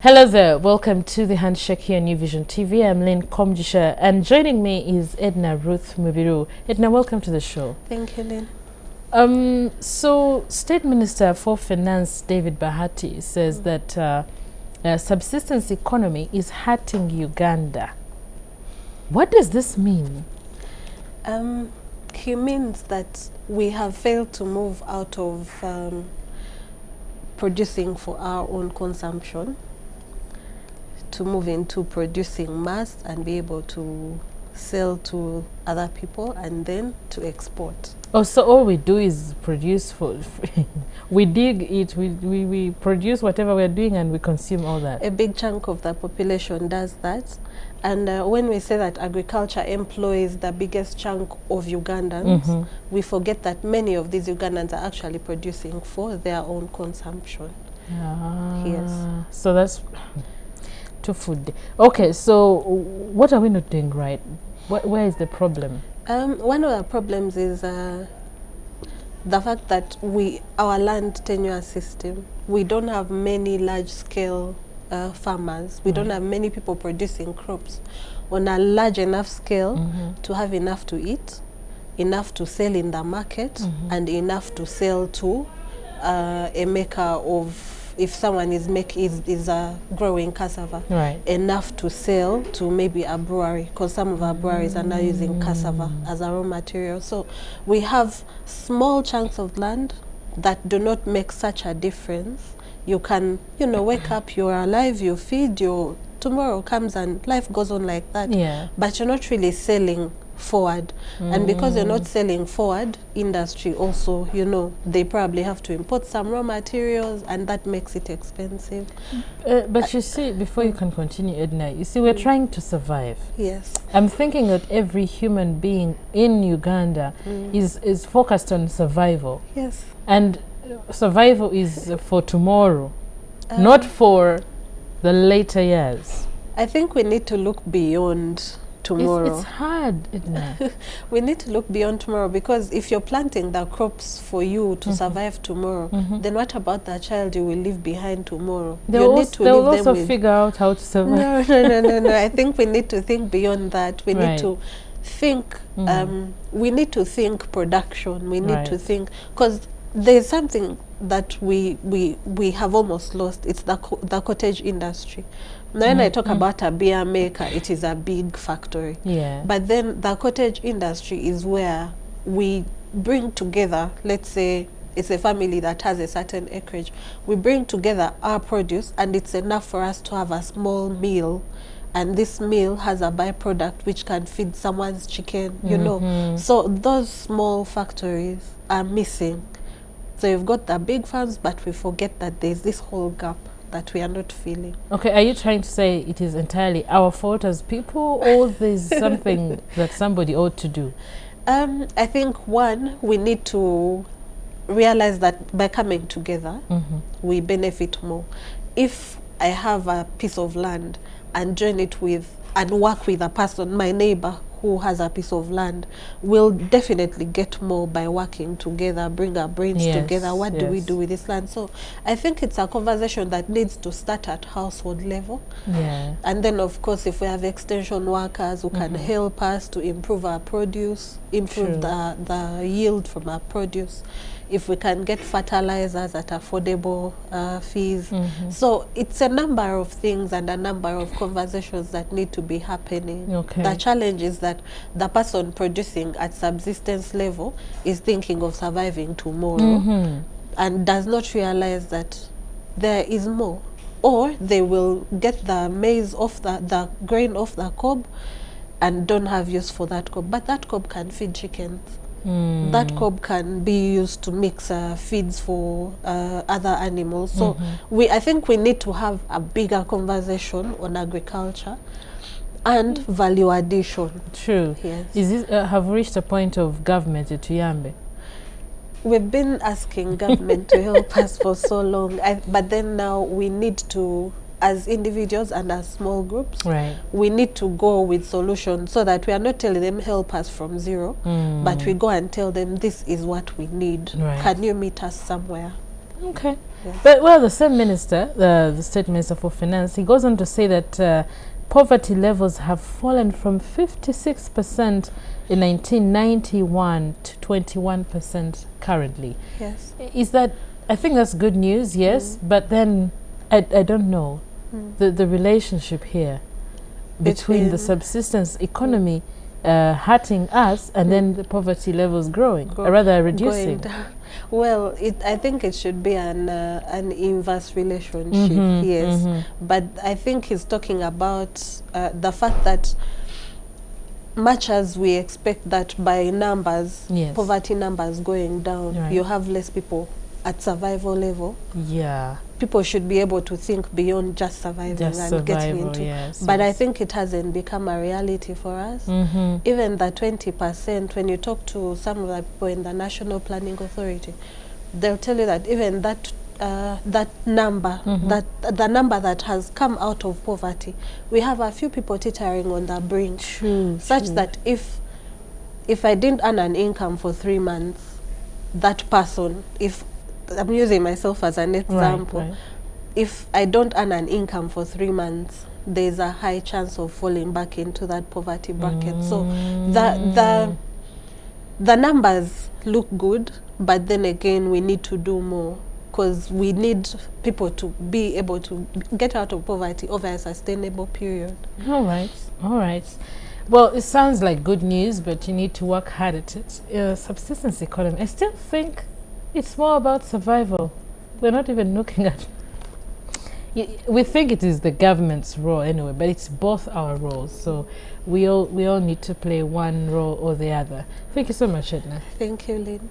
Hello there, welcome to the Handshake here on New Vision TV. I'm Lynn Komjisha and joining me is Edna Ruth Mubiru. Edna, welcome to the show. Thank you, Lynn. So State Minister for Finance David Bahati says that subsistence economy is hurting Uganda. What does this mean? He means that we have failed to move out of producing for our own consumption to move into producing mass and be able to sell to other people and then to export. Oh, so all we do is produce for we dig it, we produce whatever we're doing and we consume all that. A big chunk of the population does that. And when we say that agriculture employs the biggest chunk of Ugandans, we forget that many of these Ugandans are actually producing for their own consumption. Yes. So that's to food. Okay, so what are we not doing right? Where is the problem? One of the problems is the fact that our land tenure system, we don't have many large-scale farmers. We don't have many people producing crops on a large enough scale to have enough to eat, enough to sell in the market, and enough to sell to a maker of, if someone is growing cassava, right, enough to sell to maybe a brewery, because some of our breweries are now using cassava as a raw material. So we have small chunks of land that do not make such a difference. You can, wake up, you're alive, you feed, tomorrow comes and life goes on like that. Yeah. But you're not really selling forward. And because you're not selling forward, industry also, they probably have to import some raw materials and that makes it expensive. But you see, before you can continue, Edna, you see, we're trying to survive. Yes. I'm thinking that every human being in Uganda is focused on survival. Yes. And survival is for tomorrow, not for the later years. I think we need to look beyond tomorrow. It's hard, isn't it? We need to look beyond tomorrow, because if you're planting the crops for you to survive tomorrow, then what about the child you will leave behind tomorrow? They'll also figure out how to survive. No. I think we need to think beyond that. We need to think. We need to think production. We need to think, because there's something that we have almost lost. It's the cottage industry. Now, when I talk about a beer maker, it is a big factory. Yeah. But then the cottage industry is where we bring together, let's say it's a family that has a certain acreage. We bring together our produce and it's enough for us to have a small meal. And this meal has a byproduct which can feed someone's chicken, So those small factories are missing. So you've got the big farms, but we forget that there's this whole gap that we are not feeling. Okay, are you trying to say it is entirely our fault as people, or there's something that somebody ought to do? I think, one, we need to realize that by coming together, we benefit more. If I have a piece of land and join it with and work with a person, my neighbor, who has a piece of land, will definitely get more by working together, bring our brains together. What do we do with this land? So I think it's a conversation that needs to start at household level. Yeah. And then, of course, if we have extension workers who can help us to improve our produce, improve the yield from our produce, if we can get fertilizers at affordable fees. So it's a number of things and a number of conversations that need to be happening. Okay. The challenge is that the person producing at subsistence level is thinking of surviving tomorrow and does not realize that there is more. Or they will get the maize off the grain off the cob and don't have use for that cob. But that cob can feed chickens. That cob can be used to mix feeds for other animals. So I think we need to have a bigger conversation on agriculture and value addition. True. Yes. Is this, have we reached a point of government to Yambe? We've been asking government to help us for so long, but then now we need to, as individuals and as small groups, we need to go with solutions so that we are not telling them help us from zero, but we go and tell them this is what we need. Can you meet us somewhere? Okay. Yeah. But, well, the same minister, the State Minister for Finance, he goes on to say that poverty levels have fallen from 56% in 1991 to 21% currently. Yes. Is that, I think that's good news, yes, but then I don't know the relationship here between the subsistence economy hurting us and then the poverty levels growing, or rather reducing. Well, I think it should be an inverse relationship, yes. But I think he's talking about the fact that much as we expect that by numbers, poverty numbers going down, you have less people at survival level. Yeah. People should be able to think beyond just surviving and getting into. But I think it hasn't become a reality for us. Even the 20%, when you talk to some of the people in the National Planning Authority, they'll tell you that even that that number, the number that has come out of poverty, we have a few people teetering on the brink, such that if I didn't earn an income for 3 months, that person, if I'm using myself as an example, if I don't earn an income for 3 months, there's a high chance of falling back into that poverty bracket. So the numbers look good, but then again we need to do more, because we need people to be able to get out of poverty over a sustainable period. All right. Well, it sounds like good news, but you need to work hard at it. Subsistence economy, I still think it's more about survival. We're not even looking at... We think it is the government's role anyway, but it's both our roles. So we all need to play one role or the other. Thank you so much, Edna. Thank you, Lynn.